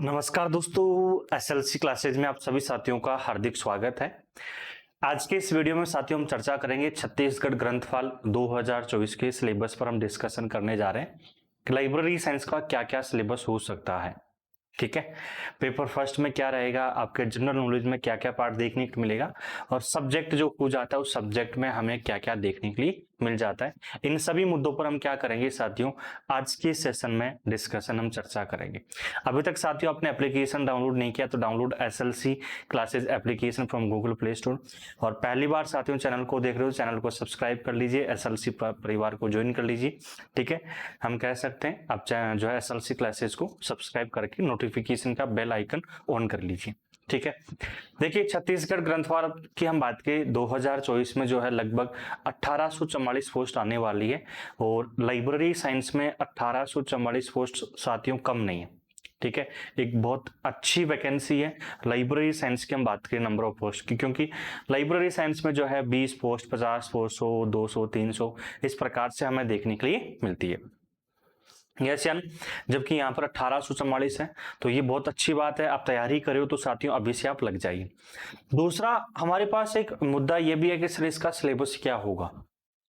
नमस्कार दोस्तों, SLC classes में आप सभी साथियों का हार्दिक स्वागत है। आज के इस वीडियो में साथियों हम चर्चा करेंगे छत्तीसगढ़ ग्रंथपाल 2024 के सिलेबस पर हम डिस्कशन करने जा रहे हैं कि लाइब्रेरी साइंस का क्या क्या सिलेबस हो सकता है। ठीक है, पेपर फर्स्ट में क्या रहेगा, आपके जनरल नॉलेज में क्या क्या पार्ट देखने को मिलेगा और सब्जेक्ट जो हो जाता है उस सब्जेक्ट में हमें क्या क्या देखने के लिए मिल जाता है। इन सभी मुद्दों पर हम क्या करेंगे साथियों, आज के सेशन में डिस्कशन हम चर्चा करेंगे। अभी तक साथियों आपने एप्लीकेशन डाउनलोड नहीं किया तो download SLC classes application from Google play store. और पहली बार साथियों चैनल को देख रहे हो, चैनल को सब्सक्राइब कर लीजिए, एसएलसी परिवार को ज्वाइन कर लीजिए। ठीक है, हम कह सकते हैं आप जो है एसएलसी क्लासेज को सब्सक्राइब करके नोटिफिकेशन का बेल आइकन ऑन कर लीजिए। ठीक है, देखिए छत्तीसगढ़ ग्रंथपाल की हम बात करें 2024 में जो है लगभग 1844 पोस्ट आने वाली है और लाइब्रेरी साइंस में 1844 पोस्ट साथियों कम नहीं है। ठीक है, एक बहुत अच्छी वैकेंसी है लाइब्रेरी साइंस की हम बात करें नंबर ऑफ पोस्ट की, क्योंकि लाइब्रेरी साइंस में जो है 20 पोस्ट 50 पोस्ट 100 200 300 इस प्रकार से हमें देखने के लिए मिलती है। यस यानी जबकि यहाँ पर 1844 है तो ये बहुत अच्छी बात है। आप तैयारी करो तो साथियों अभी से आप लग जाइए। दूसरा हमारे पास एक मुद्दा ये भी है कि सर इसका सिलेबस क्या होगा,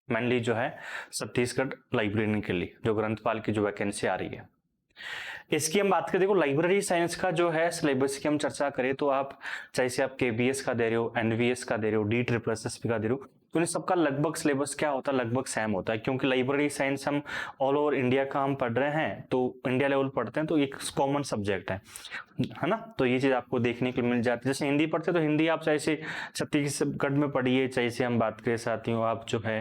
मेनली जो है छत्तीसगढ़ लाइब्रेरी के लिए जो ग्रंथपाल की जो वैकेंसी आ रही है इसकी हम बात करें। देखो लाइब्रेरी साइंस का जो है सिलेबस की हम चर्चा करें तो आप चाहे से आप केबीएस का दे रहे हो, एनवीएस का दे रहे हो, DSSS का दे रहे हो, तो इन सबका लगभग सिलेबस क्या होता है, लगभग सेम होता है। क्योंकि लाइब्रेरी साइंस हम ऑल ओवर इंडिया का हम पढ़ रहे हैं तो इंडिया लेवल पढ़ते हैं तो एक कॉमन सब्जेक्ट है ना। तो ये चीज आपको देखने को मिल जाती है। जैसे हिंदी पढ़ते तो हिंदी आप चाहे से छत्तीसगढ़ में पढ़िए, चाहे से हम बात करें साथियों आप जो है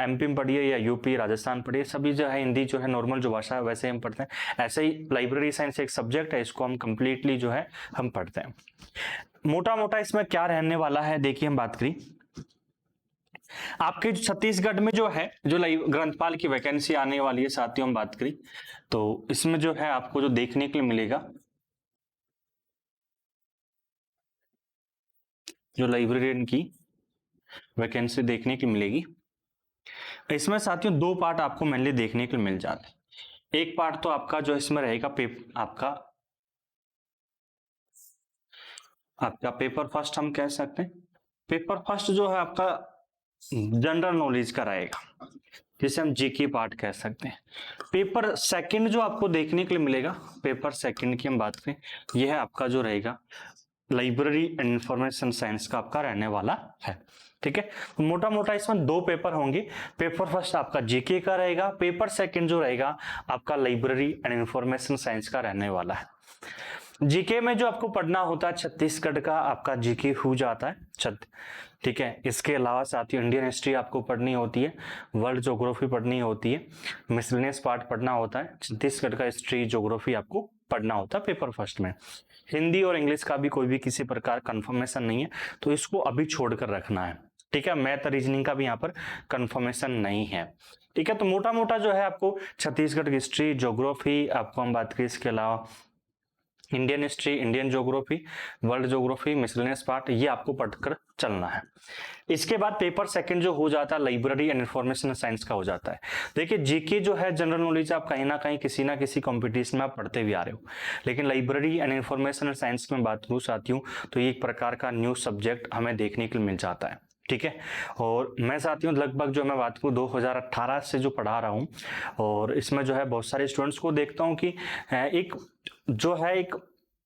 एमपी में पढ़िए या यूपी राजस्थान पढ़िए, सभी जो है हिंदी जो है नॉर्मल जो भाषा है वैसे हम पढ़ते हैं। ऐसे ही लाइब्रेरी साइंस एक सब्जेक्ट है, इसको हम कंप्लीटली जो है हम पढ़ते हैं। मोटा मोटा इसमें क्या रहने वाला है देखिए, हम बात करें आपके छत्तीसगढ़ में जो है जो ग्रंथपाल की वैकेंसी आने वाली है साथियों, हम बात करें तो इसमें जो है आपको जो देखने के लिए मिलेगा, जो लाइब्रेरियन की वैकेंसी देखने की मिलेगी, इसमें साथियों दो पार्ट आपको मेनली देखने को मिल जाते हैं। एक पार्ट तो आपका जो इसमें रहेगा आपका पेपर फर्स्ट हम कह सकते हैं। पेपर फर्स्ट जो है आपका जनरल नॉलेज का रहेगा, जिसे हम जीके पार्ट कह सकते हैं। पेपर सेकंड जो आपको देखने के लिए मिलेगा, पेपर सेकंड की हम बात करें, यह है आपका जो रहेगा लाइब्रेरी एंड इंफॉर्मेशन साइंस का आपका रहने वाला है। ठीक है, मोटा मोटा इसमें दो पेपर होंगे। पेपर फर्स्ट आपका जीके का रहेगा, पेपर सेकंड जो रहेगा आपका लाइब्रेरी एंड इंफॉर्मेशन साइंस का रहने वाला है। जीके में जो आपको पढ़ना होता है छत्तीसगढ़ का आपका जीके हो जाता है। ठीक है, इसके अलावा साथियों इंडियन हिस्ट्री आपको पढ़नी होती है, वर्ल्ड ज्योग्राफी पढ़नी होती है, मिसलेनियस पार्ट पढ़ना होता है, छत्तीसगढ़ का हिस्ट्री ज्योग्राफी आपको पढ़ना होता है पेपर फर्स्ट में। हिंदी और इंग्लिश का भी कोई भी किसी प्रकार कंफर्मेशन नहीं है तो इसको अभी छोड़कर रखना है। ठीक है, मैथ रीजनिंग का भी यहाँ पर कंफर्मेशन नहीं है। ठीक है, तो मोटा मोटा जो है आपको छत्तीसगढ़ हिस्ट्री ज्योग्राफी आपको हम बात करें, इसके अलावा Indian history, Indian geography, world geography, miscellaneous part, ये आपको पढ़कर चलना है। इसके बाद पेपर सेकंड जो हो जाता है लाइब्रेरी एंड इंफॉर्मेशन साइंस का हो जाता है। देखिए जीके जो है जनरल नॉलेज आप कहीं ना कहीं किसी ना किसी कंपटीशन में आप पढ़ते भी आ रहे हो, लेकिन लाइब्रेरी एंड इंफॉर्मेशन साइंस में बात करूं साथियों तो ये एक प्रकार का न्यू सब्जेक्ट हमें देखने को मिल जाता है। ठीक है, और मैं साथियों लगभग जो मैं बात करूं 2018 से जो पढ़ा रहा हूं और इसमें जो है बहुत सारे स्टूडेंट्स को देखता हूं कि एक जो है एक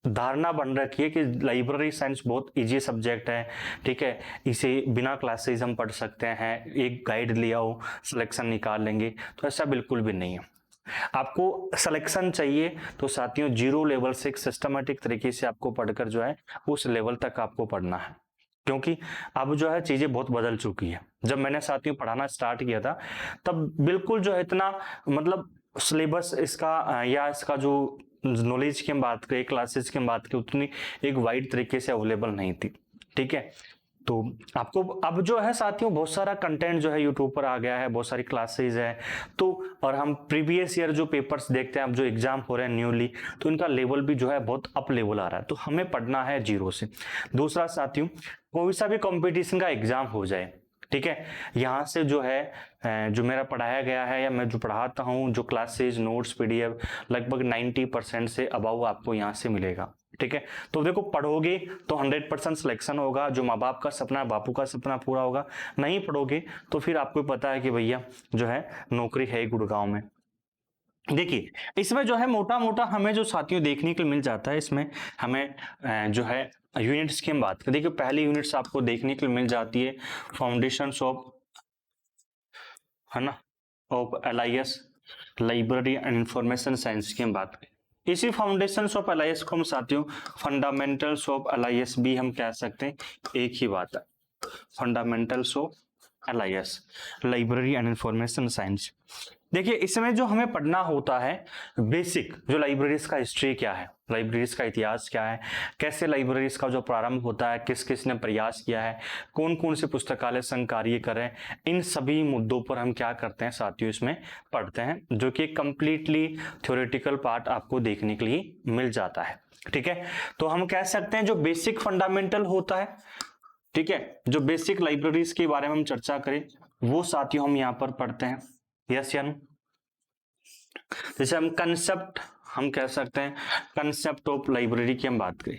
धारणा बन रखी है कि लाइब्रेरी साइंस बहुत इजी सब्जेक्ट है। ठीक है, इसे बिना क्लासेस हम पढ़ सकते हैं, एक गाइड लिया हो सिलेक्शन निकाल लेंगे, तो ऐसा बिल्कुल भी नहीं है। आपको सिलेक्शन चाहिए तो साथियों जीरो लेवल से एक सिस्टमेटिक तरीके से आपको पढ़कर जो है उस लेवल तक आपको पढ़ना है, क्योंकि अब जो है चीजें बहुत बदल चुकी है। जब मैंने साथियों पढ़ाना स्टार्ट किया था तब बिल्कुल जो है इतना मतलब सिलेबस इसका या इसका जो नॉलेज की हम बात करें, क्लासेस की हम बात करें, उतनी एक वाइड तरीके से अवेलेबल नहीं थी। ठीक है, तो आपको अब जो है साथियों बहुत सारा कंटेंट जो है यूट्यूब पर आ गया है, बहुत सारी क्लासेस है तो, और हम प्रीवियस ईयर जो पेपर्स देखते हैं, अब जो एग्जाम हो रहे हैं न्यूली, तो इनका लेवल भी जो है बहुत अप लेवल आ रहा है, तो हमें पढ़ना है जीरो से। दूसरा साथियों कोई सा भी कंपटीशन का एग्जाम हो जाए, ठीक है। यहाँ से जो है जो मेरा पढ़ाया गया है या मैं जो पढ़ाता हूँ, जो क्लासेज, नोट्स, पीडीएफ लगभग 90% से अबव आपको यहाँ से मिलेगा। ठीक है, तो देखो पढ़ोगे तो 100% सिलेक्शन होगा, जो माँ बाप का सपना, बापू का सपना पूरा होगा। नहीं पढ़ोगे तो फिर आपको पता है कि भैया जो है नौकरी है गुड़गांव में। देखिए इसमें जो है मोटा मोटा हमें जो साथियों देखने को मिल जाता है, इसमें हमें जो है यूनिट्स की हम बात करें। देखिए पहली यूनिट्स आपको देखने को मिल जाती है फाउंडेशंस ऑफ, है ना, of LIS, library and information science की हम बात करें। इसी फाउंडेशंस ऑफ LIS को हम साथियों फंडामेंटल्स ऑफ LIS भी हम कह सकते हैं, एक ही बात है, fundamentals of LIS, library and information science. देखिए इसमें जो हमें पढ़ना होता है बेसिक, जो लाइब्रेरीज का हिस्ट्री क्या है, लाइब्रेरीज का इतिहास क्या है, कैसे लाइब्रेरीज का जो प्रारंभ होता है, किस किस ने प्रयास किया है, कौन कौन से पुस्तकालय संघ कार्य करें, इन सभी मुद्दों पर हम क्या करते हैं साथियों इसमें पढ़ते हैं, जो कि कंप्लीटली थ्योरेटिकल पार्ट आपको देखने के लिए मिल जाता है। ठीक है, तो हम कह सकते हैं जो बेसिक फंडामेंटल होता है, ठीक है, जो बेसिक लाइब्रेरीज के बारे में हम चर्चा करें वो साथियों हम यहाँ पर पढ़ते हैं। यस या नो? जैसे हम कंसेप्ट, हम कह सकते हैं कंसेप्ट ऑफ लाइब्रेरी की हम बात करें,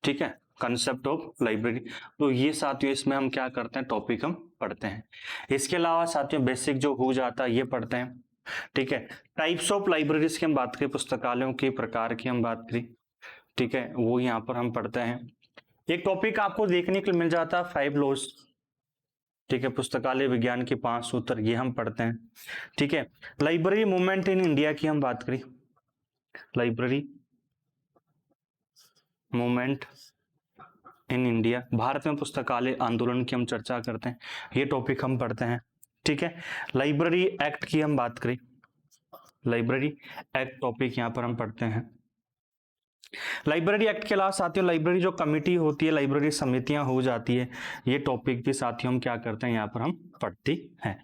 ठीक है, कंसेप्ट ऑफ लाइब्रेरी, तो ये साथियों इसमें हम क्या करते हैं, टॉपिक हम पढ़ते हैं। इसके अलावा साथियों बेसिक जो हो जाता है ये पढ़ते हैं। ठीक है, टाइप्स ऑफ लाइब्रेरीज की हम बात करें, पुस्तकालयों के प्रकार की हम बात करें, ठीक है, वो यहाँ पर हम पढ़ते हैं। एक टॉपिक आपको देखने को मिल जाता है 5 लॉज, ठीक है, पुस्तकालय विज्ञान के 5 सूत्र, ये हम पढ़ते हैं। ठीक है, लाइब्रेरी मूवमेंट इन इंडिया की हम बात करें, library movement in India, Bharat में पुस्तकालय आंदोलन की हम चर्चा करते हैं, ये टॉपिक हम पढ़ते हैं। ठीक है, लाइब्रेरी एक्ट की हम बात करें, लाइब्रेरी एक्ट टॉपिक यहाँ पर हम पढ़ते हैं। लाइब्रेरी एक्ट के अलावा साथियों लाइब्रेरी जो कमेटी होती है, लाइब्रेरी समितियां हो जाती है, ये टॉपिक भी साथियों हम क्या करते हैं यहाँ पर हम पढ़ते हैं।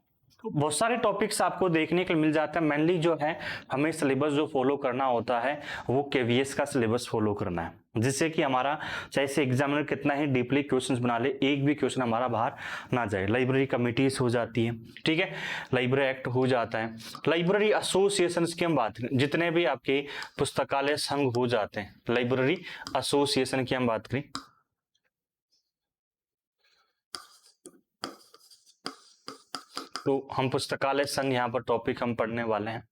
बहुत सारे टॉपिक्स आपको देखने को मिल जाता है। मेनली जो है हमें सिलेबस जो फॉलो करना होता है वो KVS का सिलेबस फॉलो करना है, जिससे कि हमारा चाहे से एग्जामिनर कितना ही डीपली क्वेश्चंस बना ले, एक भी क्वेश्चन हमारा बाहर ना जाए। लाइब्रेरी कमिटीज हो जाती है, ठीक है, लाइब्रेरी एक्ट हो जाता है, लाइब्रेरी एसोसिएशंस की हम बात करें, जितने भी आपके पुस्तकालय संघ हो जाते हैं, लाइब्रेरी एसोसिएशन की हम बात करें, तो हम पुस्तकालय संघ यहाँ पर टॉपिक हम पढ़ने वाले हैं।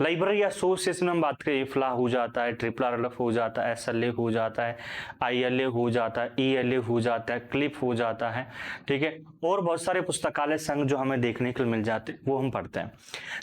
लाइब्रेरी एसोसिएशन में हम बात करें, इफ्ला हो जाता है, RRRF हो जाता है, SLA हो जाता है, ILA हो जाता है, ELA हो जाता है, क्लिप हो जाता है, ठीक है, और बहुत सारे पुस्तकालय संघ जो हमें देखने को मिल जाते हैं वो हम पढ़ते हैं।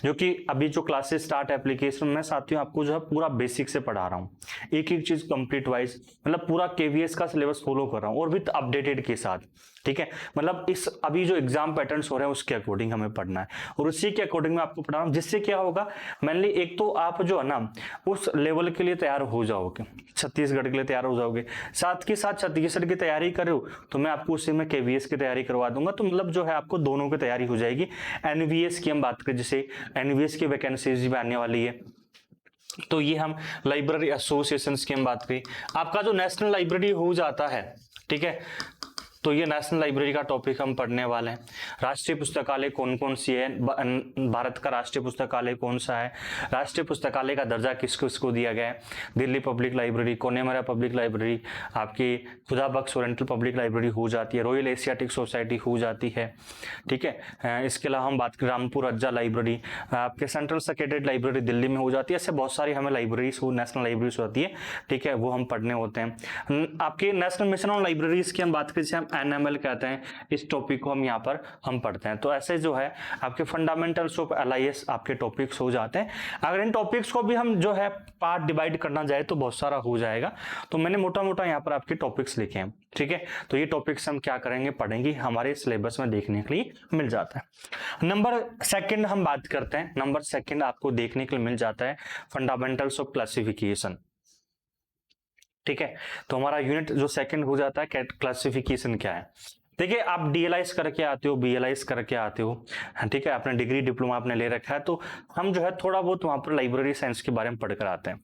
जो कि अभी जो क्लासेस स्टार्ट एप्लीकेशन में साथियों आपको जो है पूरा बेसिक से पढ़ा रहा हूँ, एक एक चीज कंप्लीट वाइज, मतलब पूरा KVS का सिलेबस फॉलो कर रहा हूँ और विद अपडेटेड के साथ। ठीक है, मतलब इस अभी जो एग्जाम पैटर्न्स हो रहे हैं उसके अकॉर्डिंग हमें पढ़ना है और उसी के अकॉर्डिंग मैं आपको पढ़ा रहा हूँ, जिससे क्या होगा मेनली एक तो आप जो है ना उस लेवल के लिए तैयार हो जाओगे, छत्तीसगढ़ के लिए तैयार हो जाओगे, साथ के साथ छत्तीसगढ़ की तैयारी करो तो मैं आपको उसी में KVS की तैयारी करवा दूंगा, तो मतलब जो है आपको दोनों की तैयारी हो जाएगी। NVS की हम बात करें, जैसे NVS की वैकेंसीज भी आने वाली है, तो ये हम लाइब्रेरी एसोसिएशन की हम बात करें। आपका जो नेशनल लाइब्रेरी हो जाता है, ठीक है, तो ये नेशनल लाइब्रेरी का टॉपिक हम पढ़ने वाले हैं। राष्ट्रीय पुस्तकालय कौन कौन सी है, भारत का राष्ट्रीय पुस्तकालय कौन सा है, राष्ट्रीय पुस्तकालय का दर्जा किसको किसको दिया गया है, Delhi public library, Connemara public library, आपकी खुदा बख्श ओरिएंटल पब्लिक लाइब्रेरी हो जाती है, रॉयल एशियाटिक सोसाइटी हो जाती है, ठीक है। इसके अलावा हम बात करें रामपुर अज्जा लाइब्रेरी, आपके सेंट्रल सेक्रेटरीट लाइब्रेरी दिल्ली में हो जाती है, ऐसे बहुत सारी हमें लाइब्रेरीज हो, नेशनल लाइब्रेरीज होती है, ठीक है, वो हम पढ़ने होते हैं। आपके नेशनल मिशन ऑन लाइब्रेरीज की हम बात करें, हम NML कहते हैं, इस टॉपिक को हम यहाँ पर हम पढ़ते हैं। तो ऐसे जो है आपके फंडामेंटल्स ऑफ LIS आपके टॉपिक्स हो जाते हैं। अगर इन टॉपिक्स को भी हम जो है पार्ट डिवाइड करना जाए तो बहुत सारा हो जाएगा, तो मैंने मोटा मोटा यहाँ पर आपके टॉपिक्स लिखे हैं, ठीक है। तो ये टॉपिक्स हम क्या करेंगे, पढ़ेंगे, हमारे सिलेबस में देखने के लिए मिल जाता है। नंबर सेकंड हम बात करते हैं, नंबर सेकंड आपको देखने के लिए मिल जाता है फंडामेंटल्स ऑफ क्लासिफिकेशन, ठीक है। तो हमारा यूनिट जो सेकंड हो जाता है क्लासिफिकेशन क्या है। देखिए आप DLIS करके आते हो, BLIS करके आते हो, ठीक है, आपने डिग्री डिप्लोमा आपने ले रखा है, तो हम जो है थोड़ा बहुत वहाँ पर लाइब्रेरी साइंस के बारे में पढ़ कर आते हैं।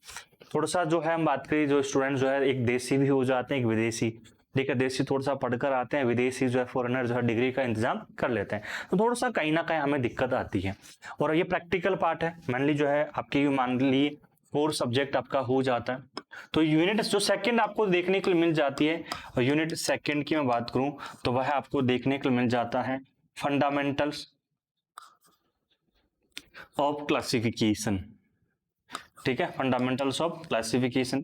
थोड़ा सा जो है हम बात करें, जो स्टूडेंट जो है एक देसी भी हो जाते हैं एक विदेशी, ठीक है, देसी थोड़ा सा पढ़कर आते हैं, विदेशी जो है फॉरेनर जो है डिग्री का इंतजाम कर लेते हैं, तो थोड़ा सा कहीं ना कहीं हमें दिक्कत आती है। और ये प्रैक्टिकल पार्ट है, मेनली जो है आपकी मान ली कोर सब्जेक्ट आपका हो जाता है। तो यूनिट जो सेकंड आपको देखने के लिए मिल जाती है, और यूनिट सेकंड की मैं बात करूं तो वह आपको देखने के लिए मिल जाता है फंडामेंटल्स ऑफ क्लासिफिकेशन। ठीक है, फंडामेंटल्स ऑफ क्लासिफिकेशन।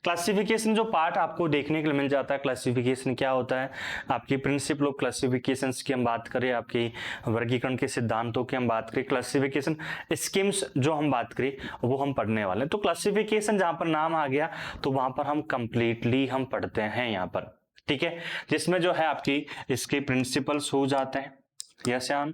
क्लासिफिकेशन जो पार्ट आपको देखने के लिए मिल जाता है, क्लासिफिकेशन क्या होता है, आपकी प्रिंसिपल ऑफ क्लासिफिकेशन की हम बात करें, आपकी वर्गीकरण के सिद्धांतों की हम बात करें, क्लासिफिकेशन स्कीम्स जो हम बात करें वो हम पढ़ने वाले हैं। तो क्लासिफिकेशन जहां पर नाम आ गया तो वहां पर हम कंप्लीटली हम पढ़ते हैं यहाँ पर। ठीक है, जिसमें जो है आपकी इसके प्रिंसिपल्स हो जाते हैं, यस या नो।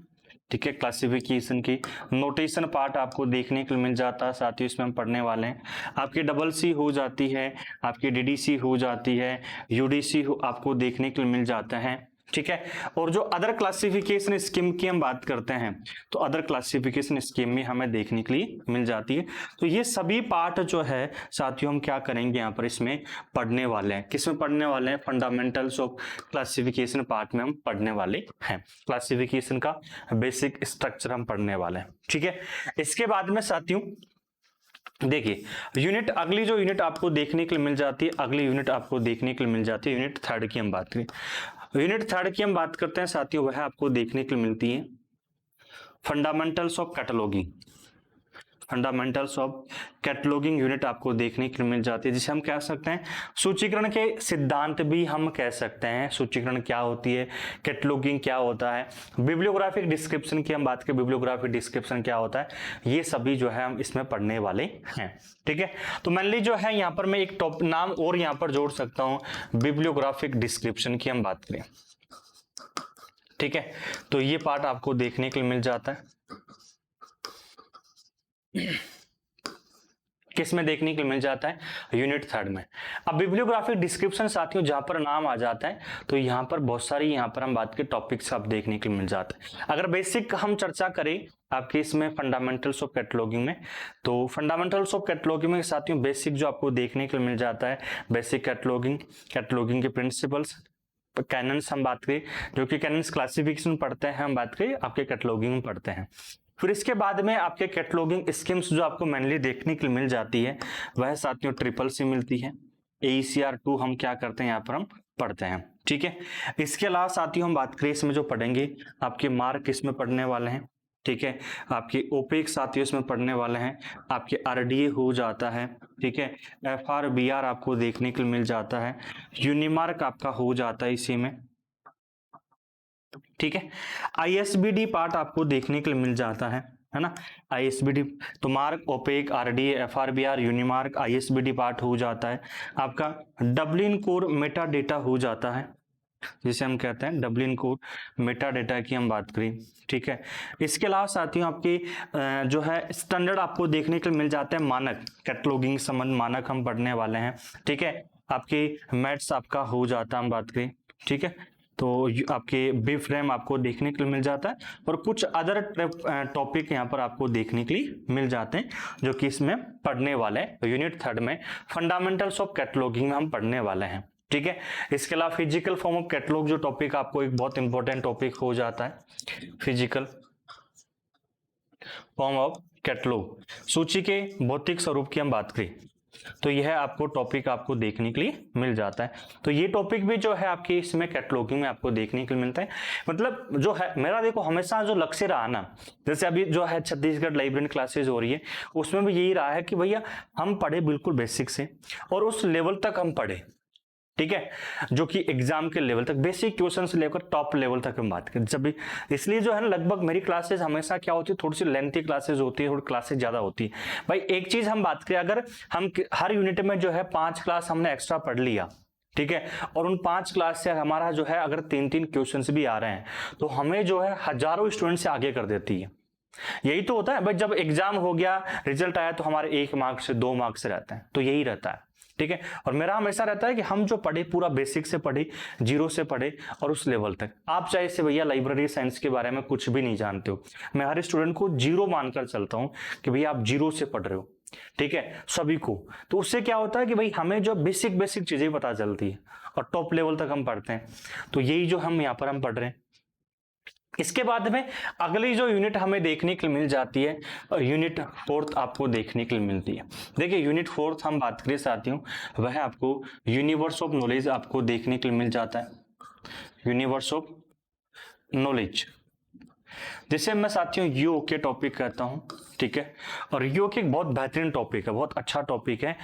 ठीक है, क्लासिफिकेशन की नोटेशन पार्ट आपको देखने को मिल जाता है, साथ ही इसमें हम पढ़ने वाले हैं। आपकी डबल सी हो जाती है, आपकी डीडीसी हो जाती है, यूडीसी आपको देखने को मिल जाते हैं। ठीक है, और जो अदर क्लासिफिकेशन स्कीम की हम बात करते हैं तो अदर क्लासिफिकेशन स्कीम में हमें देखने के लिए मिल जाती है। तो ये सभी पार्ट जो है साथियों हम क्या करेंगे यहाँ पर इसमें पढ़ने वाले हैं। किसमें पढ़ने वाले हैं? फंडामेंटल्स ऑफ क्लासिफिकेशन पार्ट में हम पढ़ने वाले हैं। क्लासिफिकेशन का बेसिक स्ट्रक्चर हम पढ़ने वाले हैं। ठीक है, इसके बाद में साथियों देखिए यूनिट, अगली जो यूनिट आपको देखने के लिए मिल जाती है, अगली यूनिट आपको देखने के लिए मिल जाती है यूनिट थर्ड की हम बात करें। यूनिट थर्ड की हम बात करते हैं साथियों, वह आपको देखने के लिए मिलती है fundamentals of cataloguing. Fundamentals of cataloguing unit आपको देखने के लिए मिल जाती है, जिसे हम कह सकते हैं सूचीकरण के सिद्धांत भी हम कह सकते हैं। सूचीकरण क्या होती है, कैटलॉगिंग क्या होता है, बिब्लियोग्राफिक डिस्क्रिप्शन की हम बात करें, बिब्लियोग्राफिक डिस्क्रिप्शन क्या होता है, ये सभी जो है हम इसमें पढ़ने वाले हैं। ठीक है, तो मेनली जो है यहाँ पर मैं एक टॉप नाम और यहाँ पर जोड़ सकता हूँ, बिब्लियोग्राफिक डिस्क्रिप्शन की हम बात करें। ठीक है, तो ये पार्ट आपको देखने के लिए मिल जाता है, किस में देखने के लिए मिल जाता है? यूनिट थर्ड में। अब बिब्लियोग्राफिक डिस्क्रिप्शन साथियों जहां पर नाम आ जाता है तो यहां पर बहुत सारी यहां पर हम बात के टॉपिक्स आप देखने के लिए मिल जाता है। अगर बेसिक हम चर्चा करें आपके इसमें फंडामेंटल्स ऑफ कैटलॉगिंग में, तो फंडामेंटल्स ऑफ कैटलॉगिंग में साथियों बेसिक जो आपको देखने के लिए मिल जाता है, बेसिक कैटलॉगिंग, कैटलॉगिंग के प्रिंसिपल्स, कैनन्स हम बात करें, जो कि कैनन्स क्लासिफिकेशन पढ़ते हैं, हम बात करें आपके कैटलॉगिंग में पढ़ते हैं। फिर इसके बाद में आपके कैटलॉगिंग स्कीम्स जो आपको मेनली देखने के लिए मिल जाती है वह साथियों ट्रिपल सी मिलती है, AECR 2 हम क्या करते हैं यहाँ पर हम पढ़ते हैं। ठीक है, इसके अलावा साथियों हम बात करें इसमें जो पढ़ेंगे आपके मार्क इसमें पढ़ने वाले हैं। ठीक है, आपके ओपेक साथियों इसमें पढ़ने वाले हैं, आपके RDA हो जाता है। ठीक है, FRBR आपको देखने के लिए मिल जाता है, यूनिमार्क आपका हो जाता है इसी में। ठीक है, ISBD पार्ट आपको देखने के लिए मिल जाता है ना, ISBD तो MARC, OPAC, RDA, FRBR, UNIMARC, ISBD part हो जाता है। आपका डबलिन कोर मेटा डेटा हो जाता है, जिसे हम कहते हैं डबलिन कोर मेटा डेटा की हम बात करें। ठीक है, इसके अलावा साथियों आपकी जो है स्टैंडर्ड आपको देखने के लिए मिल जाते हैं, मानक, कैटलॉगिंग संबंध मानक हम पढ़ने वाले हैं। ठीक है, आपके मैथ्स आपका हो जाता है हम बात करें। ठीक है, तो आपके बी फ्रेम आपको देखने के लिए मिल जाता है, और कुछ अदर टॉपिक यहाँ पर आपको देखने के लिए मिल जाते हैं जो कि इसमें पढ़ने वाले हैं। यूनिट थर्ड में फंडामेंटल्स ऑफ कैटलॉगिंग में हम पढ़ने वाले हैं। ठीक है, इसके अलावा फिजिकल फॉर्म ऑफ कैटलॉग जो टॉपिक आपको एक बहुत इंपॉर्टेंट टॉपिक हो जाता है, फिजिकल फॉर्म ऑफ कैटलॉग, सूची के भौतिक स्वरूप की हम बात करें तो यह आपको टॉपिक आपको देखने के लिए मिल जाता है। तो ये टॉपिक भी जो है आपकी इसमें कैटलॉगिंग में आपको देखने के लिए मिलता है। मतलब जो है मेरा देखो हमेशा जो लक्ष्य रहा ना, जैसे अभी जो है छत्तीसगढ़ लाइब्रेरी क्लासेज हो रही है उसमें भी यही रहा है कि भैया हम पढ़े बिल्कुल बेसिक से और उस लेवल तक हम पढ़े। ठीक है, जो कि एग्जाम के लेवल तक, बेसिक क्वेश्चन से लेकर टॉप लेवल तक हम बात करें जब भी, इसलिए जो है ना लगभग मेरी क्लासेस हमेशा क्या होती है, थोड़ी सी लेंथी क्लासेस होती है, थोड़ी क्लासेस ज्यादा होती है। भाई एक चीज हम बात करें, अगर हम हर यूनिट में जो है 5 क्लास हमने एक्स्ट्रा पढ़ लिया, ठीक है, और उन 5 क्लास से हमारा जो है अगर 3-3 क्वेश्चंस भी आ रहे हैं तो हमें जो है हजारों स्टूडेंट से आगे कर देती है। यही तो होता है भाई, जब एग्जाम हो गया, रिजल्ट आया तो हमारे 1 मार्क से 2 मार्क से रहता है, तो यही रहता है। ठीक है, और मेरा हमेशा रहता है कि हम जो पढ़े पूरा बेसिक से पढ़े, जीरो से पढ़े और उस लेवल तक। आप चाहे से भैया लाइब्रेरी साइंस के बारे में कुछ भी नहीं जानते हो, मैं हर स्टूडेंट को जीरो मानकर चलता हूं कि भैया आप जीरो से पढ़ रहे हो। ठीक है, सभी को। तो उससे क्या होता है कि भाई हमें जो बेसिक बेसिक चीजें पता चलती है और टॉप लेवल तक हम पढ़ते हैं। तो यही जो हम यहाँ पर हम पढ़ रहे हैं। इसके बाद में अगली जो यूनिट हमें देखने के लिए मिल जाती है, यूनिट 4 आपको देखने के लिए मिलती है। देखिए यूनिट 4 हम बात करें साथियों, वह आपको यूनिवर्स ऑफ नॉलेज आपको देखने के लिए मिल जाता है, यूनिवर्स ऑफ नॉलेज, जिसे मैं साथियों यू के टॉपिक कहता हूं। ठीक है, और यू के एक बहुत बेहतरीन टॉपिक है, बहुत अच्छा टॉपिक है।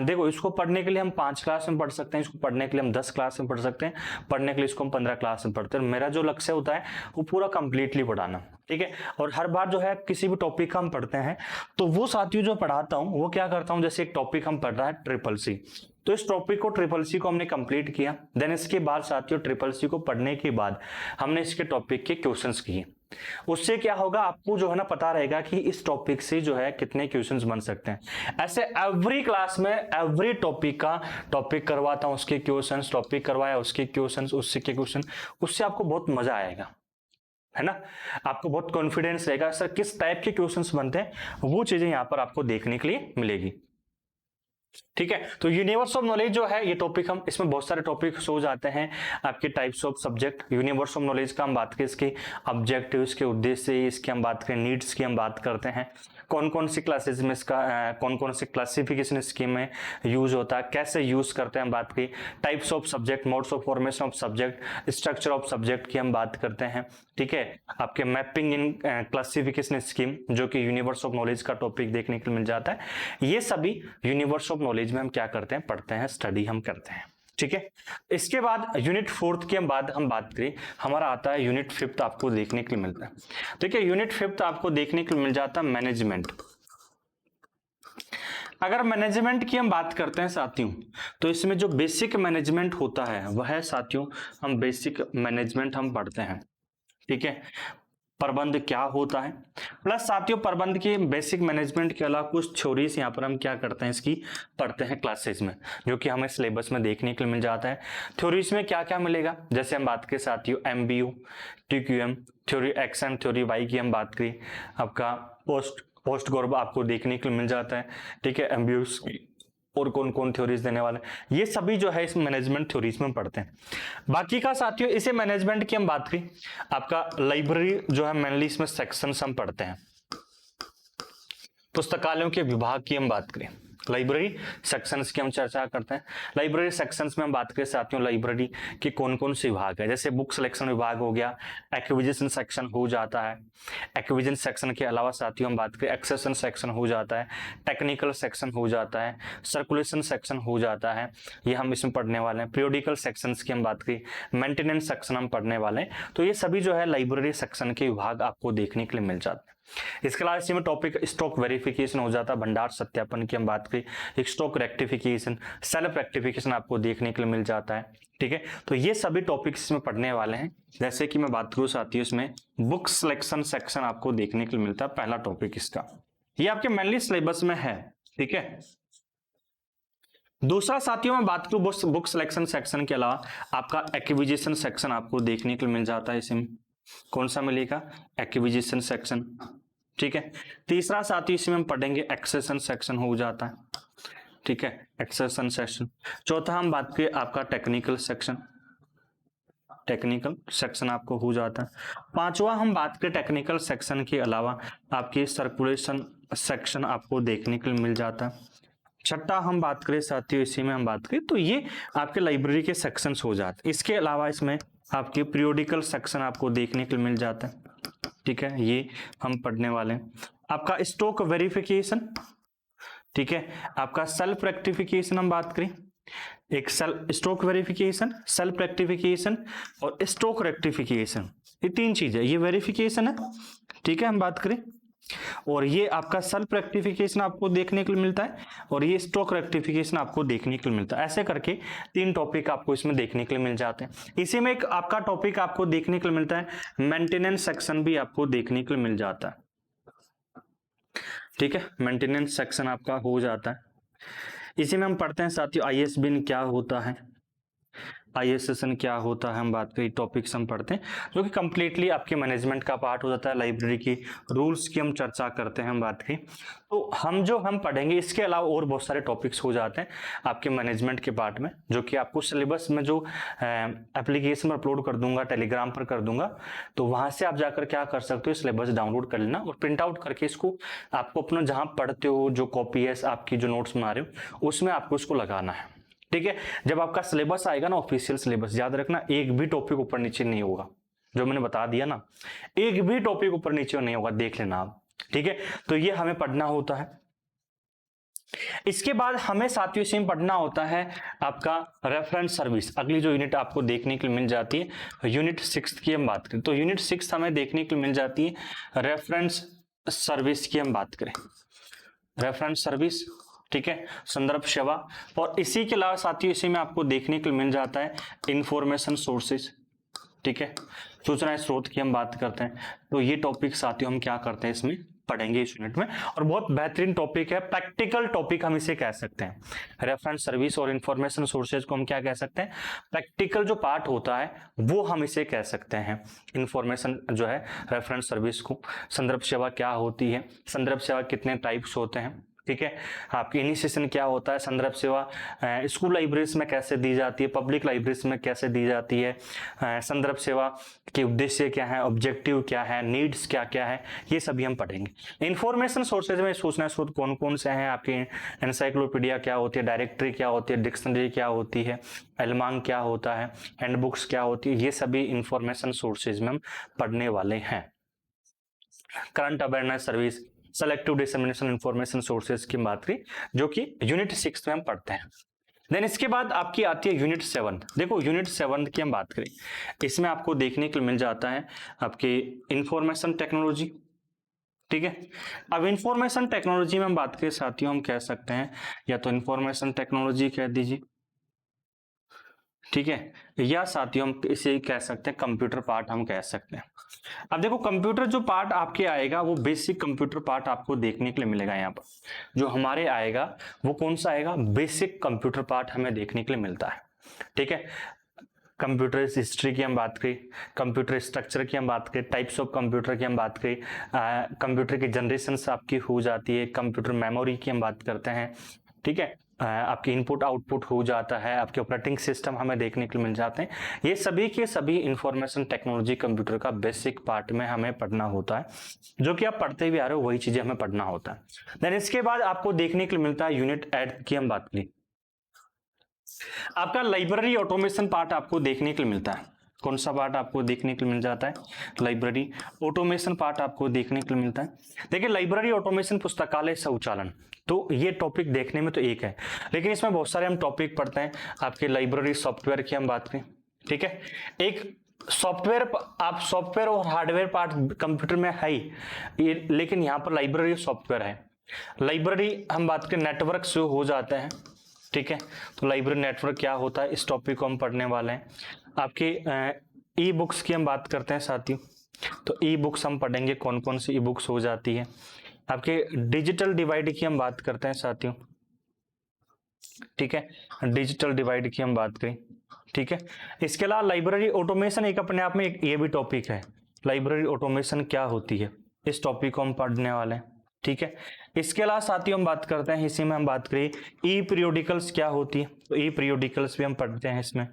देखो इसको पढ़ने के लिए हम 5 क्लास में पढ़ सकते हैं, इसको पढ़ने के लिए हम 10 क्लास में पढ़ सकते हैं, पढ़ने के लिए इसको हम 15 क्लास में पढ़ते हैं। मेरा जो लक्ष्य होता है वो पूरा कंप्लीटली पढ़ाना। ठीक है, और हर बार जो है किसी भी टॉपिक का हम पढ़ते हैं तो वो साथियों जो पढ़ाता हूँ वो क्या करता हूँ, जैसे एक टॉपिक हम पढ़ रहा है ट्रिपल सी, तो इस टॉपिक को ट्रिपल सी को हमने कंप्लीट किया। देन इसके बाद साथियों ट्रिपल सी को पढ़ने के बाद हमने इसके टॉपिक के क्वेश्चंस किए। उससे क्या होगा, आपको जो है ना पता रहेगा कि इस टॉपिक से जो है कितने क्वेश्चंस बन सकते हैं। ऐसे एवरी क्लास में एवरी टॉपिक का टॉपिक करवाता हूं, उसके क्वेश्चंस, टॉपिक करवाया उसके क्वेश्चंस, उससे के क्वेश्चन, उससे आपको बहुत मजा आएगा, है ना। आपको बहुत कॉन्फिडेंस रहेगा सर किस टाइप के क्वेश्चंस बनते हैं, वो चीजें यहां पर आपको देखने के लिए मिलेगी। ठीक है, तो यूनिवर्स ऑफ नॉलेज जो है ये टॉपिक, हम इसमें बहुत सारे टॉपिक्स हो जाते हैं आपके types of subject. Universe of knowledge का हम बात करें, इसके ऑब्जेक्टिव्स के उद्देश्य, इसकी हम बात करें, नीड्स की हम बात करते हैं, कौन कौन सी क्लासेस में इसका कौन कौन सी क्लासिफिकेशन स्कीम में यूज होता है, कैसे यूज करते हैं हम बात की, types of subject, modes of formation of subject, structure of subject की हम बात करते हैं। ठीक है, आपके मैपिंग इन क्लासिफिकेशन स्कीम जो कि यूनिवर्स ऑफ नॉलेज का टॉपिक देखने को मिल जाता है। ये सभी यूनिवर्स ऑफ नॉलेज में हम क्या करते हैं, पढ़ते हैं, स्टडी हम करते हैं। ठीक है, इसके बाद यूनिट 4 के बाद हम बात करें, हमारा आता है यूनिट 5 आपको देखने के लिए मिलता है। देखिए यूनिट 5 आपको देखने के लिए मिल जाता है मैनेजमेंट। अगर मैनेजमेंट की हम बात करते हैं साथियों, तो इसमें जो बेसिक मैनेजमेंट होता है वह है साथियों, हम बेसिक मैनेजमेंट हम पढ़ते हैं। ठीक है, प्रबंध क्या होता है, प्लस साथियों प्रबंध के बेसिक मैनेजमेंट के अलावा कुछ थ्योरीज यहाँ पर हम क्या करते हैं, इसकी पढ़ते हैं क्लासेस में, जो कि हमें सिलेबस में देखने के लिए मिल जाता है। थ्योरीज में क्या क्या मिलेगा, जैसे हम बात करें साथियों MBU, TQM, theory X and theory Y की हम बात करें, आपका पोस्ट गौरव आपको देखने के लिए मिल जाता है। ठीक है, MBUs और कौन कौन थ्योरीज देने वाले, ये सभी जो है इस मैनेजमेंट थ्योरीज में पढ़ते हैं। बाकी का साथियों इसे मैनेजमेंट की हम बात करें, आपका लाइब्रेरी जो है मेनली इसमें सेक्शंस हम पढ़ते हैं। पुस्तकालयों के विभाग की हम बात करें, लाइब्रेरी सेक्शंस की हम चर्चा करते हैं। लाइब्रेरी सेक्शंस में हम बात करें साथियों लाइब्रेरी के कौन कौन से विभाग है, जैसे बुक सिलेक्शन विभाग हो गया, एक्विजिशन सेक्शन हो जाता है। एक्विजिशन सेक्शन के अलावा साथियों हम बात करें एक्सेशन सेक्शन हो जाता है, टेक्निकल सेक्शन हो जाता है, सर्कुलेशन सेक्शन हो जाता है, ये हम इसमें पढ़ने वाले हैं। पीरियोडिकल सेक्शंस की हम बात करें, मेंटेनेंस सेक्शन हम पढ़ने वाले हैं। तो ये सभी जो है लाइब्रेरी सेक्शन के विभाग आपको देखने के लिए मिल जाते हैं। इसके अलावा इसी में टॉपिक स्टॉक वेरिफिकेशन हो जाता है, भंडार सत्यापन की हम बात करें, एक स्टॉक रेक्टिफिकेशन, सेल्फ रेक्टिफिकेशन आपको देखने के लिए मिल जाता है। ठीक है, तो ये सभी टॉपिक्स इसमें पढ़ने वाले हैं। जैसे कि मैं बात करूं साथियों, इसमें बुक सिलेक्शन सेक्शन आपको देखने के लिए मिलता है, पहला टॉपिक इसका, ये आपके मेनली सिलेबस में है। ठीक है, दूसरा साथियों में बात करूं बुक सिलेक्शन सेक्शन के अलावा आपका एक्विजिशन सेक्शन आपको देखने के लिए मिल जाता है। इसमें कौन सा मिलेगा, एक्विजिशन सेक्शन। ठीक है, तीसरा साथी इसमें हम पढ़ेंगे एक्सेशन सेक्शन हो जाता है। ठीक है, एक्सेशन सेक्शन। चौथा हम बात करें आपका टेक्निकल सेक्शन, टेक्निकल सेक्शन आपको हो जाता है। पांचवा हम बात करें टेक्निकल सेक्शन के अलावा आपके सर्कुलेशन सेक्शन आपको देखने के लिए मिल जाता है। छठा हम बात करें साथियों, इसी में हम बात करें तो ये आपके लाइब्रेरी के सेक्शंस हो जाते हैं। इसके अलावा इसमें आपके पीरियोडिकल सेक्शन आपको देखने के लिए मिल जाता है। ठीक है, ये हम पढ़ने वाले हैं। आपका स्टॉक वेरिफिकेशन, ठीक है, आपका सेल्फ रेक्टिफिकेशन हम बात करें, एक स्टॉक वेरिफिकेशन, सेल्फ रेक्टिफिकेशन और स्टॉक रेक्टिफिकेशन, ये तीन चीज है। ये वेरिफिकेशन है, ठीक है, हम बात करें, और ये आपका सेल्फ रेक्टिफिकेशन आपको देखने के लिए मिलता है, और ये स्टॉक रेक्टिफिकेशन आपको देखने के लिए मिलता है। ऐसे करके तीन टॉपिक आपको इसमें देखने के लिए मिल जाते हैं। इसी में एक आपका टॉपिक आपको देखने के लिए मिलता है मेंटेनेंस सेक्शन भी आपको देखने के लिए मिल जाता है। ठीक है, मेंटेनेंस सेक्शन आपका हो जाता है। इसी में हम पढ़ते हैं साथियों ISBN क्या होता है, ISSN क्या होता है हम बात करें, टॉपिक्स हम पढ़ते हैं जो कि कंप्लीटली आपके मैनेजमेंट का पार्ट हो जाता है। लाइब्रेरी की रूल्स की हम चर्चा करते हैं हम बात करें, तो हम पढ़ेंगे। इसके अलावा और बहुत सारे टॉपिक्स हो जाते हैं आपके मैनेजमेंट के पार्ट में, जो कि आपको सिलेबस में जो एप्लीकेशन पर अपलोड कर दूंगा, टेलीग्राम पर कर दूंगा, तो वहां से आप जाकर क्या कर सकते हो, सिलेबस डाउनलोड कर लेना और प्रिंट आउट करके इसको आपको अपना जहां पढ़ते हो जो कॉपी है आपकी जो नोट्स बना रहे हो उसमें आपको इसको लगाना है। ठीक है, जब आपका सिलेबस आएगा ना, ऑफिशियल सिलेबस, याद रखना एक भी टॉपिक ऊपर नीचे नहीं होगा, जो मैंने बता दिया ना, एक भी टॉपिक ऊपर नीचे नहीं होगा, देख लेना आप। ठीक है, तो ये हमें पढ़ना होता है। इसके बाद हमें साथियों से पढ़ना होता है आपका रेफरेंस सर्विस। अगली जो यूनिट आपको देखने के लिए मिल जाती है, यूनिट 6 की हम बात करें, तो यूनिट 6 हमें देखने के लिए मिल जाती है रेफरेंस सर्विस की हम बात करें, रेफरेंस सर्विस। ठीक है, संदर्भ सेवा। और इसी के अलावा साथियों इसी में आपको देखने के लिए मिल जाता है इंफॉर्मेशन सोर्सेज। ठीक है, सूचना स्रोत की हम बात करते हैं, तो ये टॉपिक साथियों हम क्या करते हैं इसमें पढ़ेंगे इस यूनिट में, और बहुत बेहतरीन टॉपिक है, प्रैक्टिकल टॉपिक हम इसे कह सकते हैं। रेफरेंस सर्विस और इंफॉर्मेशन सोर्सेज को हम क्या कह सकते हैं, प्रैक्टिकल जो पार्ट होता है वो हम इसे कह सकते हैं। इंफॉर्मेशन जो है रेफरेंस सर्विस को, संदर्भ सेवा क्या होती है, संदर्भ सेवा कितने टाइप्स होते हैं। ठीक है, आपकी इनिशिएशन क्या होता है, संदर्भ सेवा स्कूल लाइब्रेरीज में कैसे दी जाती है, पब्लिक लाइब्रेरीज में कैसे दी जाती है, संदर्भ सेवा के उद्देश्य क्या है, ऑब्जेक्टिव क्या है, नीड्स क्या क्या है, ये सभी हम पढ़ेंगे। इंफॉर्मेशन सोर्सेज में सूचना स्रोत कौन कौन से हैं आपके, एनसाइक्लोपीडिया क्या होती है, डायरेक्टरी क्या होती है, डिक्शनरी क्या होती है, एलमांग क्या होता है, हैंडबुक्स क्या होती है, ये सभी इंफॉर्मेशन सोर्सेज में हम पढ़ने वाले हैं। Current awareness service, selective dissemination information sources की बात करें, जो कि यूनिट 6 में हम पढ़ते हैं। देन इसके बाद आपकी आती है यूनिट 7। देखो यूनिट 7 की हम बात करें, इसमें आपको देखने के लिए मिल जाता है आपकी इंफॉर्मेशन टेक्नोलॉजी। ठीक है, अब इंफॉर्मेशन टेक्नोलॉजी में हम बात करें साथियों, हम कह सकते हैं या तो इंफॉर्मेशन टेक्नोलॉजी कह दीजिए, ठीक है, या साथियों हम इसे कह सकते हैं कंप्यूटर पार्ट हम कह सकते हैं। अब देखो कंप्यूटर जो पार्ट आपके आएगा वो बेसिक कंप्यूटर पार्ट आपको देखने के लिए मिलेगा। यहाँ पर जो हमारे आएगा वो कौन सा आएगा, बेसिक कंप्यूटर पार्ट हमें देखने के लिए मिलता है। ठीक है, कंप्यूटर हिस्ट्री की हम बात करें, कंप्यूटर स्ट्रक्चर की हम बात करें, टाइप्स ऑफ कंप्यूटर की हम बात करें, कंप्यूटर की जनरेशन आपकी हो जाती है, कंप्यूटर मेमोरी की हम बात करते हैं। ठीक है, आपकी इनपुट आउटपुट हो जाता है, आपके ऑपरेटिंग सिस्टम हमें देखने के लिए मिल जाते हैं। ये सभी के सभी इंफॉर्मेशन टेक्नोलॉजी कंप्यूटर का बेसिक पार्ट में हमें पढ़ना होता है, जो कि आप पढ़ते भी आ रहे हो वही चीजें हमें पढ़ना होता है। देन इसके बाद आपको देखने के लिए मिलता है यूनिट 8 की हम बात करें, आपका लाइब्रेरी ऑटोमेशन पार्ट आपको देखने के लिए मिलता है। कौन सा पार्ट आपको देखने के लिए मिल जाता है, लाइब्रेरी ऑटोमेशन पार्ट आपको देखने के लिए मिलता है। देखिए लाइब्रेरी ऑटोमेशन पुस्तकालय स्वचालन, तो ये टॉपिक देखने में तो एक है, लेकिन इसमें बहुत सारे हम टॉपिक पढ़ते हैं। आपके लाइब्रेरी सॉफ्टवेयर की हम बात करें, ठीक है, एक सॉफ्टवेयर, आप सॉफ्टवेयर और हार्डवेयर पार्ट कंप्यूटर में है ही, लेकिन यहाँ पर लाइब्रेरी सॉफ्टवेयर है। लाइब्रेरी हम बात करें नेटवर्क से हो जाते हैं। ठीक है, तो लाइब्रेरी नेटवर्क क्या होता है, इस टॉपिक को हम पढ़ने वाले हैं। आपके ई बुक्स की हम बात करते हैं साथियों, तो ई बुक्स हम पढ़ेंगे कौन कौन सी ई बुक्स हो जाती है। आपके डिजिटल डिवाइड की हम बात करते हैं साथियों, ठीक है, डिजिटल डिवाइड की हम बात करें। ठीक है, इसके अलावा लाइब्रेरी ऑटोमेशन एक अपने आप में एक ये भी टॉपिक है, लाइब्रेरी ऑटोमेशन क्या होती है, इस टॉपिक को हम पढ़ने वाले हैं। ठीक है, इसके अलावा साथियों हम बात करते हैं, इसी में हम बात करें ई पीरियोडिकल्स क्या होती है, तो ई पीरियोडिकल्स भी हम पढ़ते हैं इसमें।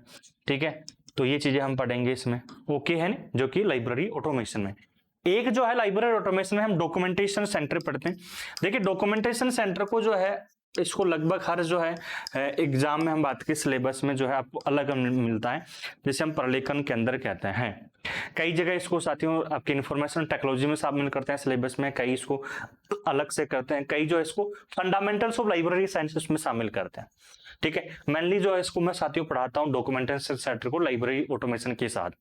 ठीक है, तो ये चीजें हम पढ़ेंगे इसमें, ओके है ना, जो कि लाइब्रेरी ऑटोमेशन में। एक जो है लाइब्रेरी ऑटोमेशन में हम डॉक्यूमेंटेशन सेंटर पढ़ते हैं। देखिए डॉक्यूमेंटेशन सेंटर को जो है, इसको लगभग हर जो है एग्जाम में हम बात की सिलेबस में जो है आपको अलग मिलता है, जिसे हम प्रलेखन के अंदर कहते हैं। कई जगह इसको साथियों आपकी इंफॉर्मेशन टेक्नोलॉजी में शामिल करते हैं सिलेबस में, कई इसको अलग से करते हैं, कई जो इसको फंडामेंटल्स ऑफ लाइब्रेरी साइंसेस में शामिल करते हैं। ठीक है, मेनली जो है इसको मैं साथियों पढ़ाता हूँ डॉक्यूमेंटेशन सेंटर को लाइब्रेरी ऑटोमेशन के साथ।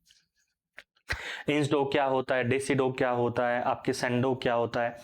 इंसडॉक क्या होता है, डेसीडॉक क्या होता है, आपके सेंडो क्या होता है,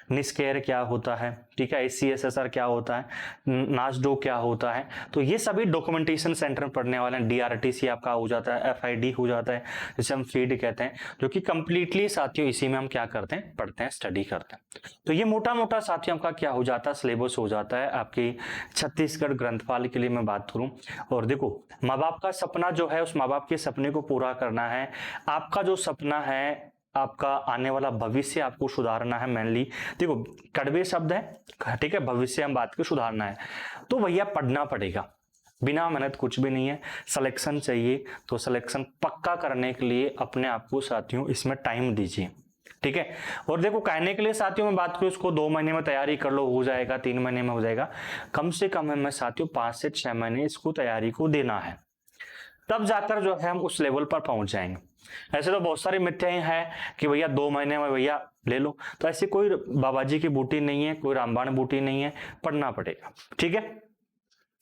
निस्केयर क्या होता है, ठीक है, ICSSR क्या होता है, नासडो क्या होता है, तो ये सभी डॉक्यूमेंटेशन सेंटर में पढ़ने वाले हैं। DRTC आपका हो जाता है, FID हो जाता है, जिसे हम फीड कहते हैं, जो कि कंप्लीटली साथियों इसी में हम क्या करते हैं, पढ़ते हैं, स्टडी करते हैं। तो ये मोटा मोटा साथियों आपका क्या हो जाता है, सिलेबस हो जाता है आपकी छत्तीसगढ़ ग्रंथपाल के लिए मैं बात करूं। और देखो, माँ बाप का सपना जो है, उस माँ बाप के सपने को पूरा करना है। आपका जो सपना है, आपका आने वाला भविष्य आपको सुधारना है मेनली। देखो, कड़वे शब्द है, ठीक है, भविष्य हम बात की सुधारना है, तो भैया पढ़ना पड़ेगा, बिना मेहनत कुछ भी नहीं है। सिलेक्शन चाहिए, तो सिलेक्शन पक्का करने के लिए अपने आप को साथियों इसमें टाइम दीजिए, ठीक है। और देखो, कहने के लिए साथियों में बात करूं, उसको 2 महीने में तैयारी कर लो, हो जाएगा, 3 महीने में हो जाएगा, कम से कम हमें साथियों 5 से 6 महीने इसको तैयारी को देना है, तब जाकर जो है हम उस लेवल पर पहुंच जाएंगे। ऐसे तो बहुत सारी मिथ्याएं हैं कि भैया 2 महीने में भैया ले लो, तो ऐसी कोई बाबा जी की बूटी नहीं है, कोई रामबाण बूटी नहीं है, पढ़ना पड़ेगा, ठीक है।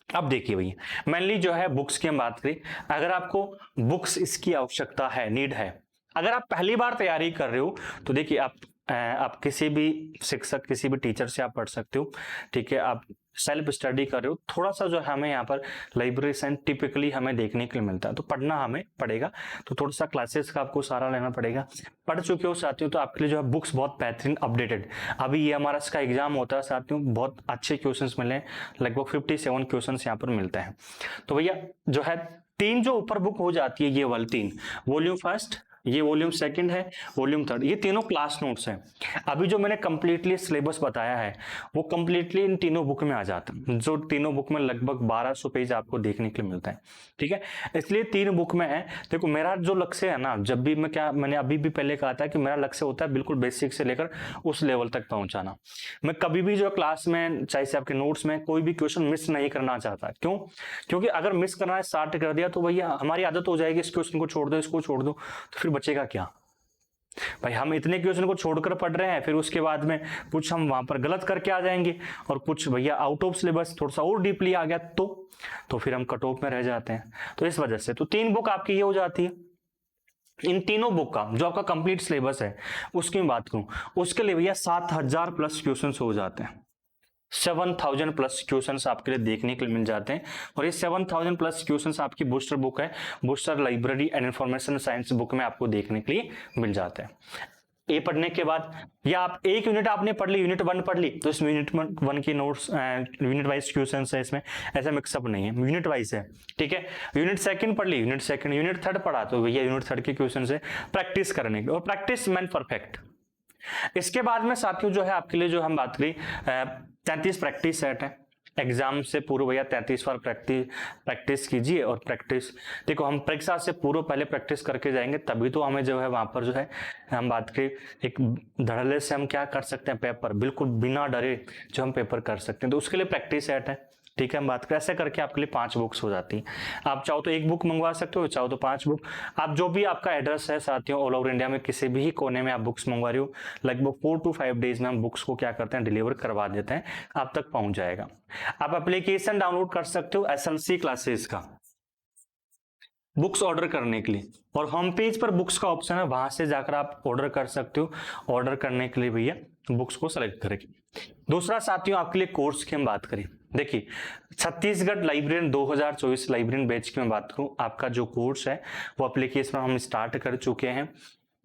अब देखिए भैया, मेनली जो है बुक्स की हम बात करें, अगर आपको बुक्स इसकी आवश्यकता है, नीड है, अगर आप पहली बार तैयारी कर रहे हो, तो देखिए आप किसी भी शिक्षक, किसी भी टीचर से आप पढ़ सकते हो, ठीक है। आप सेल्फ स्टडी कर रहे हो, थोड़ा सा जो है हमें यहाँ पर लाइब्रेरी से टिपिकली हमें देखने के लिए मिलता है, तो पढ़ना हमें पड़ेगा, तो थोड़ा सा क्लासेस का आपको सारा लेना पड़ेगा। पढ़ चुके हो साथियों, तो आपके लिए जो है बुक्स बहुत बेहतरीन अपडेटेड, अभी ये हमारा इसका एग्जाम होता है साथियों, बहुत अच्छे क्वेश्चंस मिले, लगभग 57 क्वेश्चंस यहाँ पर मिलते हैं। तो भैया जो है 3 जो ऊपर बुक हो जाती है, ये वाली 3, वॉल्यूम फर्स्ट, ये वॉल्यूम सेकंड है, वॉल्यूम थर्ड, ये तीनों क्लास नोट्स हैं। अभी जो मैंने कंप्लीटली सिलेबस बताया है, वो कंप्लीटली इन तीनों बुक में आ जाता है, जो तीनों बुक में लगभग 1200 पेज आपको देखने के लिए मिलता है, ठीक है। इसलिए 3 बुक में है। देखो, मेरा जो लक्ष्य है ना, जब भी मैंने अभी भी पहले कहा था कि मेरा लक्ष्य होता है बिल्कुल बेसिक से लेकर उस लेवल तक पहुंचाना। मैं कभी भी जो क्लास में, चाहे से आपके नोट्स में, कोई भी क्वेश्चन मिस नहीं करना चाहता। क्यों? क्योंकि अगर मिस करना स्टार्ट कर दिया, तो भैया हमारी आदत हो जाएगी, इस क्वेश्चन को छोड़ दो, इसको छोड़ दो, तो फिर बचेगा क्या भाई। हम इतने क्वेश्चन को छोड़कर पढ़ रहे हैं, फिर उसके बाद में कुछ हम वहां पर गलत करके आ जाएंगे, और कुछ भैया आउट ऑफ सिलेबस थोड़ा सा और डीपली आ गया, तो फिर हम कट ऑफ में रह जाते हैं। तो इस वजह से तो 3 बुक आपकी ये हो जाती है। इन तीनों बुक का जो आपका कंप्लीट सिलेबस है, उसकी मैं बात करूं, उसके लिए भैया 7000 प्लस क्वेश्चन हो जाते हैं, 7000 प्लस क्वेश्चंस आपके लिए देखने के लिए मिल जाते हैं। और ये 7000 प्लस क्वेश्चंस आपकी बूस्टर बुक है, booster library and information science book में आपको देखने के लिए मिल जाते हैं। ये पढ़ने के बाद, या आप एक यूनिट आपने पढ़ ली, यूनिट 1 पढ़ ली, तो इसमें यूनिट 1 की नोट्स यूनिट वाइज क्वेश्चंस है, इसमें ऐसा मिक्सअप नहीं है, यूनिट वाइज है, ठीक है। यूनिट 2 पढ़ ली, यूनिट 2, यूनिट 3 पढ़ा, तो भैया यूनिट 3 के क्वेश्चन है प्रैक्टिस करने के, और प्रैक्टिस मैन परफेक्ट। इसके बाद में साथियों जो है आपके लिए जो हम बात करें, 33 प्रैक्टिस सेट है, एग्जाम से पूर्व भैया 33 बार प्रैक्टिस कीजिए। और प्रैक्टिस देखो, हम परीक्षा से पूर्व पहले प्रैक्टिस करके जाएंगे, तभी तो हमें जो है वहां पर जो है हम बात करें एक धड़ल्ले से हम क्या कर सकते हैं, पेपर बिल्कुल बिना डरे जो हम पेपर कर सकते हैं, तो उसके लिए प्रैक्टिस सेट है, ठीक है। हम बात करें, ऐसे करके आपके लिए 5 बुक्स हो जाती हैं। आप चाहो तो 1 बुक मंगवा सकते हो, चाहो तो 5 बुक। आप जो भी आपका एड्रेस है साथियों, ऑल ओवर इंडिया में किसी भी कोने में आप बुक्स मंगवा रहे हो, लगभग 4 to 5 डेज में हम बुक्स को क्या करते हैं, डिलीवर करवा देते हैं, आप तक पहुंच जाएगा। आप एप्लीकेशन डाउनलोड कर सकते हो SLC क्लासेस का बुक्स ऑर्डर करने के लिए, और होम पेज पर बुक्स का ऑप्शन है, वहां से जाकर आप ऑर्डर कर सकते हो। ऑर्डर करने के लिए भैया बुक्स को सेलेक्ट करेंगे। दूसरा साथियों आपके लिए कोर्स की हम बात करें, देखिए छत्तीसगढ़ लाइब्रेरियन 2024 लाइब्रेरियन बैच की मैं बात करूं, आपका जो कोर्स है वो एप्लीकेशन हम स्टार्ट कर चुके हैं।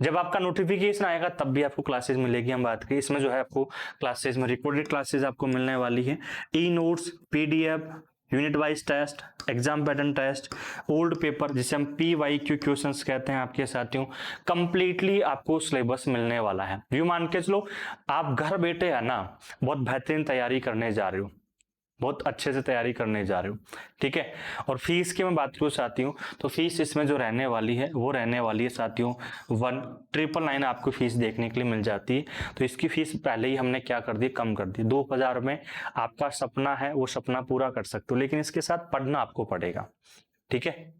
जब आपका नोटिफिकेशन आएगा तब भी आपको क्लासेस मिलेगी। हम बात करें, इसमें जो है आपको क्लासेस में रिकॉर्डेड क्लासेस आपको मिलने वाली है, e notes, PDF, unit wise test, exam pattern test, old paper जिसे हम PYQ क्वेश्चंस कहते हैं आपके साथियों, कंप्लीटली आपको सिलेबस मिलने वाला है। व्यू मान के चलो, आप घर बैठे है ना बहुत बेहतरीन तैयारी करने जा रहे हो, बहुत अच्छे से तैयारी करने जा रहे हो, ठीक है। और फीस की मैं बात करूँ साथियों, तो फीस इसमें जो रहने वाली है वो रहने वाली है साथियों 1999 आपको फीस देखने के लिए मिल जाती है। तो इसकी फीस पहले ही हमने क्या कर दी, कम कर दी। 2000 में आपका सपना है वो सपना पूरा कर सकते हो, लेकिन इसके साथ पढ़ना आपको पड़ेगा, ठीक है।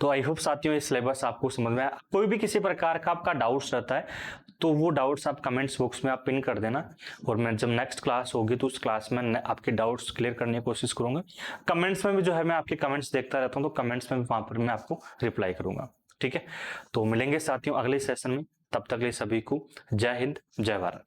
तो आई होप साथियों ये सिलेबस आपको समझ में आया। कोई भी किसी प्रकार का आपका डाउट्स रहता है तो वो डाउट्स आप कमेंट्स बॉक्स में आप पिन कर देना, और मैं जब नेक्स्ट क्लास होगी तो उस क्लास में आपके डाउट्स क्लियर करने की कोशिश करूंगा। कमेंट्स में भी जो है मैं आपके कमेंट्स देखता रहता हूं, तो कमेंट्स में भी वहां पर मैं आपको रिप्लाई करूंगा, ठीक है। तो मिलेंगे साथियों अगले सेशन में, तब तक के लिए सभी को जय हिंद, जय भारत।